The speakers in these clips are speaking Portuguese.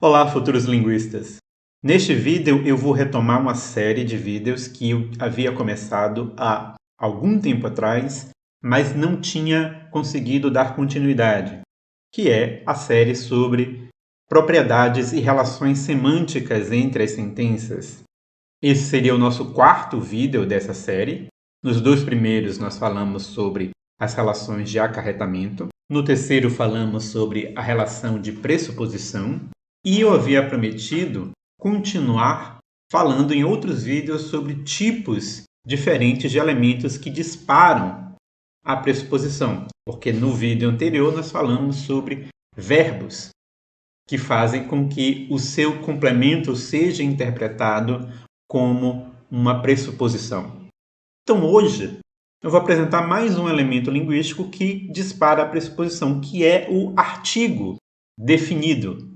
Olá, futuros linguistas! Neste vídeo eu vou retomar uma série de vídeos que eu havia começado há algum tempo atrás, mas não tinha conseguido dar continuidade, que é a série sobre propriedades e relações semânticas entre as sentenças. Esse seria o nosso quarto vídeo dessa série. Nos dois primeiros nós falamos sobre as relações de acarretamento. No terceiro falamos sobre a relação de pressuposição. E eu havia prometido continuar falando em outros vídeos sobre tipos diferentes de elementos que disparam a pressuposição. Porque no vídeo anterior nós falamos sobre verbos que fazem com que o seu complemento seja interpretado como uma pressuposição. Então hoje eu vou apresentar mais um elemento linguístico que dispara a pressuposição, que é o artigo definido.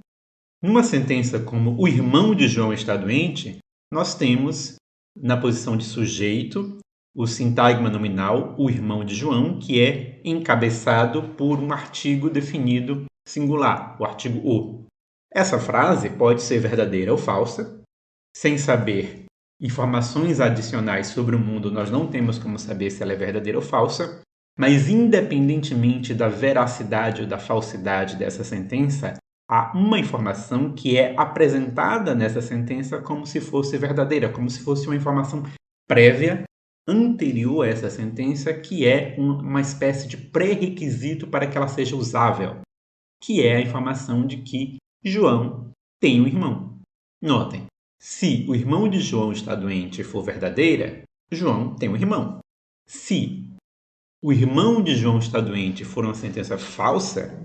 Numa sentença como o irmão de João está doente, nós temos na posição de sujeito o sintagma nominal, o irmão de João, que é encabeçado por um artigo definido singular, o artigo o. Essa frase pode ser verdadeira ou falsa. Sem saber informações adicionais sobre o mundo, nós não temos como saber se ela é verdadeira ou falsa, mas independentemente da veracidade ou da falsidade dessa sentença, há uma informação que é apresentada nessa sentença como se fosse verdadeira, como se fosse uma informação prévia, anterior a essa sentença, que é uma espécie de pré-requisito para que ela seja usável, que é a informação de que João tem um irmão. Notem, se o irmão de João está doente e for verdadeira, João tem um irmão. Se o irmão de João está doente e for uma sentença falsa,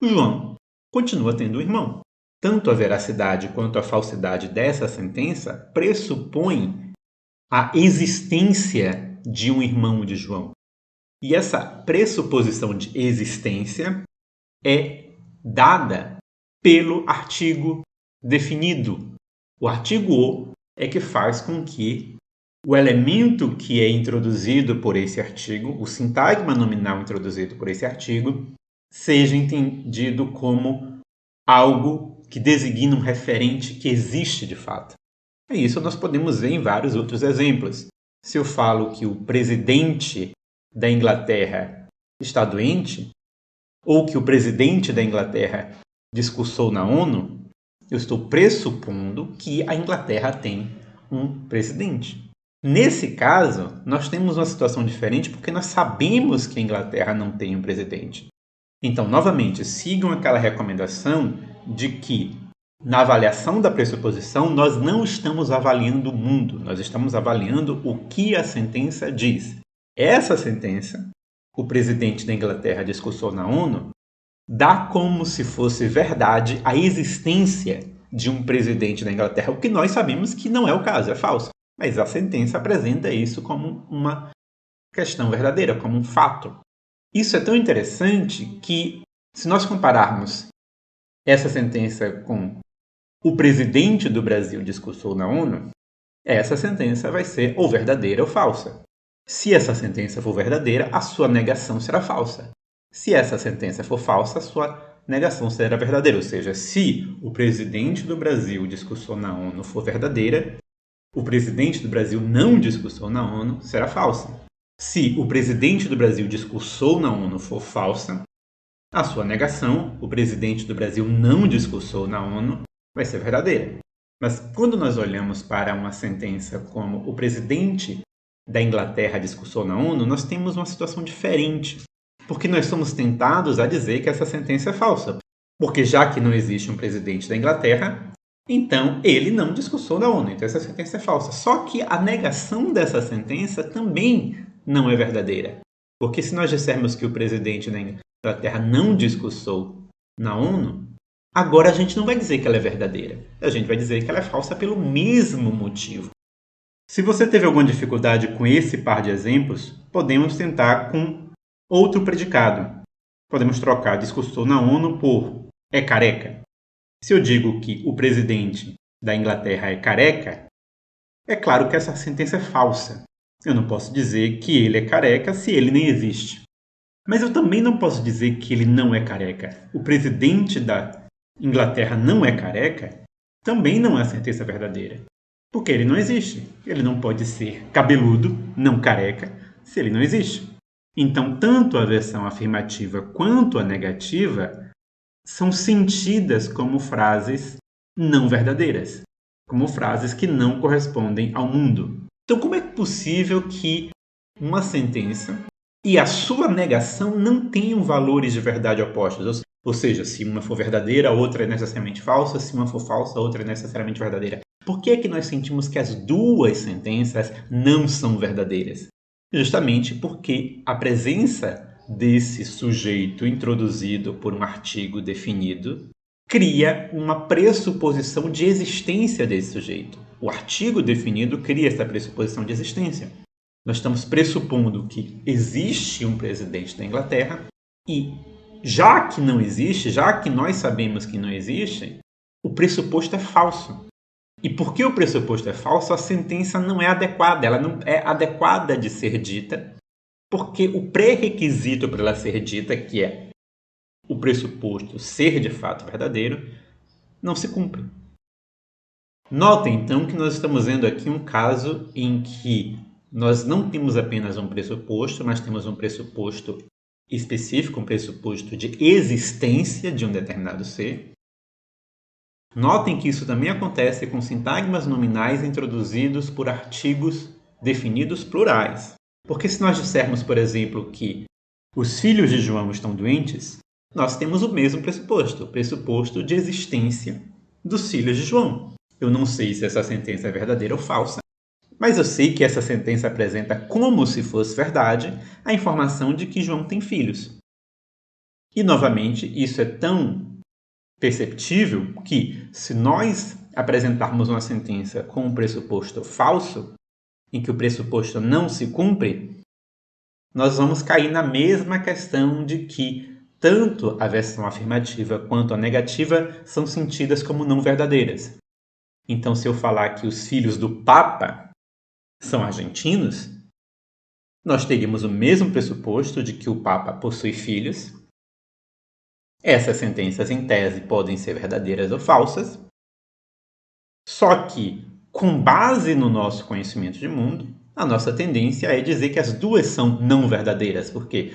João continua tendo um irmão. Tanto a veracidade quanto a falsidade dessa sentença pressupõem a existência de um irmão de João. E essa pressuposição de existência é dada pelo artigo definido. O artigo o é que faz com que o elemento que é introduzido por esse artigo, o sintagma nominal introduzido por esse artigo, seja entendido como algo que designa um referente que existe de fato. E isso nós podemos ver em vários outros exemplos. Se eu falo que o presidente da Inglaterra está doente, ou que o presidente da Inglaterra discursou na ONU, eu estou pressupondo que a Inglaterra tem um presidente. Nesse caso, nós temos uma situação diferente porque nós sabemos que a Inglaterra não tem um presidente. Então, novamente, sigam aquela recomendação de que, na avaliação da pressuposição, nós não estamos avaliando o mundo, nós estamos avaliando o que a sentença diz. Essa sentença, o presidente da Inglaterra discursou na ONU, dá como se fosse verdade a existência de um presidente da Inglaterra, o que nós sabemos que não é o caso, é falso. Mas a sentença apresenta isso como uma questão verdadeira, como um fato. Isso é tão interessante que, se nós compararmos essa sentença com o presidente do Brasil discursou na ONU, essa sentença vai ser ou verdadeira ou falsa. Se essa sentença for verdadeira, a sua negação será falsa. Se essa sentença for falsa, a sua negação será verdadeira. Ou seja, se o presidente do Brasil discursou na ONU for verdadeira, o presidente do Brasil não discursou na ONU será falsa. Se o presidente do Brasil discursou na ONU for falsa, a sua negação, o presidente do Brasil não discursou na ONU, vai ser verdadeira. Mas quando nós olhamos para uma sentença como o presidente da Inglaterra discursou na ONU, nós temos uma situação diferente. Porque nós somos tentados a dizer que essa sentença é falsa. Porque já que não existe um presidente da Inglaterra, então ele não discursou na ONU. Então essa sentença é falsa. Só que a negação dessa sentença também não é verdadeira. Porque se nós dissermos que o presidente da Inglaterra não discursou na ONU, agora a gente não vai dizer que ela é verdadeira. A gente vai dizer que ela é falsa pelo mesmo motivo. Se você teve alguma dificuldade com esse par de exemplos, podemos tentar com outro predicado. Podemos trocar discursou na ONU por é careca. Se eu digo que o presidente da Inglaterra é careca, é claro que essa sentença é falsa. Eu não posso dizer que ele é careca se ele nem existe. Mas eu também não posso dizer que ele não é careca. O presidente da Inglaterra não é careca, também não é a sentença verdadeira. Porque ele não existe. Ele não pode ser cabeludo, não careca, se ele não existe. Então, tanto a versão afirmativa quanto a negativa são sentidas como frases não verdadeiras, como frases que não correspondem ao mundo. Então, como é possível que uma sentença e a sua negação não tenham valores de verdade opostos? Ou seja, se uma for verdadeira, a outra é necessariamente falsa, se uma for falsa, a outra é necessariamente verdadeira. Por que é que nós sentimos que as duas sentenças não são verdadeiras? Justamente porque a presença desse sujeito introduzido por um artigo definido cria uma pressuposição de existência desse sujeito. O artigo definido cria essa pressuposição de existência. Nós estamos pressupondo que existe um presidente da Inglaterra e, já que não existe, já que nós sabemos que não existe, o pressuposto é falso. E porque o pressuposto é falso, a sentença não é adequada. Ela não é adequada de ser dita, porque o pré-requisito para ela ser dita, que é o pressuposto ser de fato verdadeiro, não se cumpre. Notem, então, que nós estamos vendo aqui um caso em que nós não temos apenas um pressuposto, mas temos um pressuposto específico, um pressuposto de existência de um determinado ser. Notem que isso também acontece com sintagmas nominais introduzidos por artigos definidos plurais. Porque se nós dissermos, por exemplo, que os filhos de João estão doentes, nós temos o mesmo pressuposto, o pressuposto de existência dos filhos de João. Eu não sei se essa sentença é verdadeira ou falsa, mas eu sei que essa sentença apresenta como se fosse verdade a informação de que João tem filhos. E, novamente, isso é tão perceptível que, se nós apresentarmos uma sentença com um pressuposto falso, em que o pressuposto não se cumpre, nós vamos cair na mesma questão de que tanto a versão afirmativa quanto a negativa são sentidas como não verdadeiras. Então, se eu falar que os filhos do Papa são argentinos, nós teríamos o mesmo pressuposto de que o Papa possui filhos. Essas sentenças, em tese, podem ser verdadeiras ou falsas, só que, com base no nosso conhecimento de mundo, a nossa tendência é dizer que as duas são não verdadeiras, porque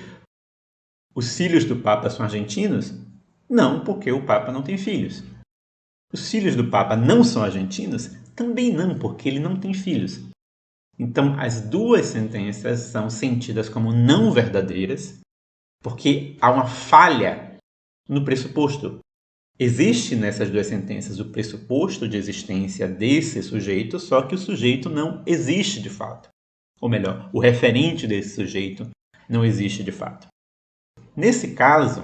os filhos do Papa são argentinos? Não, porque o Papa não tem filhos. Os filhos do Papa não são argentinos? Também não, porque ele não tem filhos. Então, as duas sentenças são sentidas como não verdadeiras, porque há uma falha no pressuposto. Existe nessas duas sentenças o pressuposto de existência desse sujeito, só que o sujeito não existe de fato. Ou melhor, o referente desse sujeito não existe de fato. Nesse caso,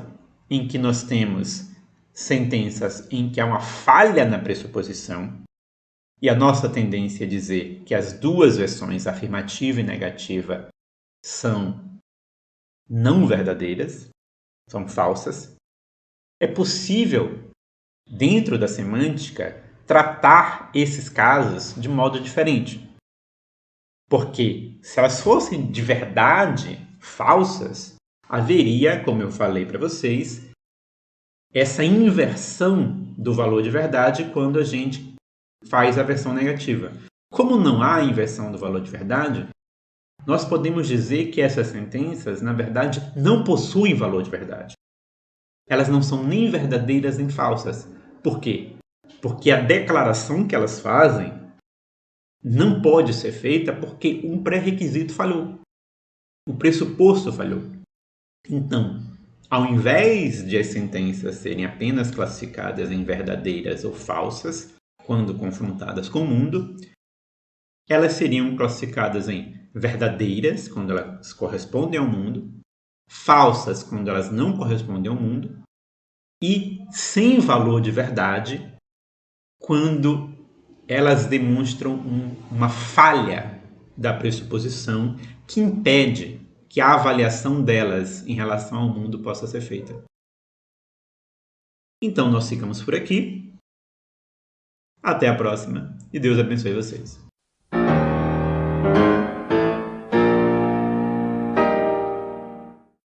em que nós temos sentenças em que há uma falha na pressuposição, e a nossa tendência é dizer que as duas versões, afirmativa e negativa, são não verdadeiras, são falsas, é possível, dentro da semântica, tratar esses casos de modo diferente. Porque se elas fossem de verdade falsas, haveria, como eu falei para vocês, essa inversão do valor de verdade quando a gente faz a versão negativa. Como não há inversão do valor de verdade, nós podemos dizer que essas sentenças, na verdade, não possuem valor de verdade. Elas não são nem verdadeiras nem falsas. Por quê? Porque a declaração que elas fazem não pode ser feita porque um pré-requisito falhou. O pressuposto falhou. Então, ao invés de as sentenças serem apenas classificadas em verdadeiras ou falsas, quando confrontadas com o mundo, elas seriam classificadas em verdadeiras, quando elas correspondem ao mundo, falsas, quando elas não correspondem ao mundo, e sem valor de verdade, quando elas demonstram uma falha da pressuposição que impede que a avaliação delas em relação ao mundo possa ser feita. Então, nós ficamos por aqui. Até a próxima e Deus abençoe vocês.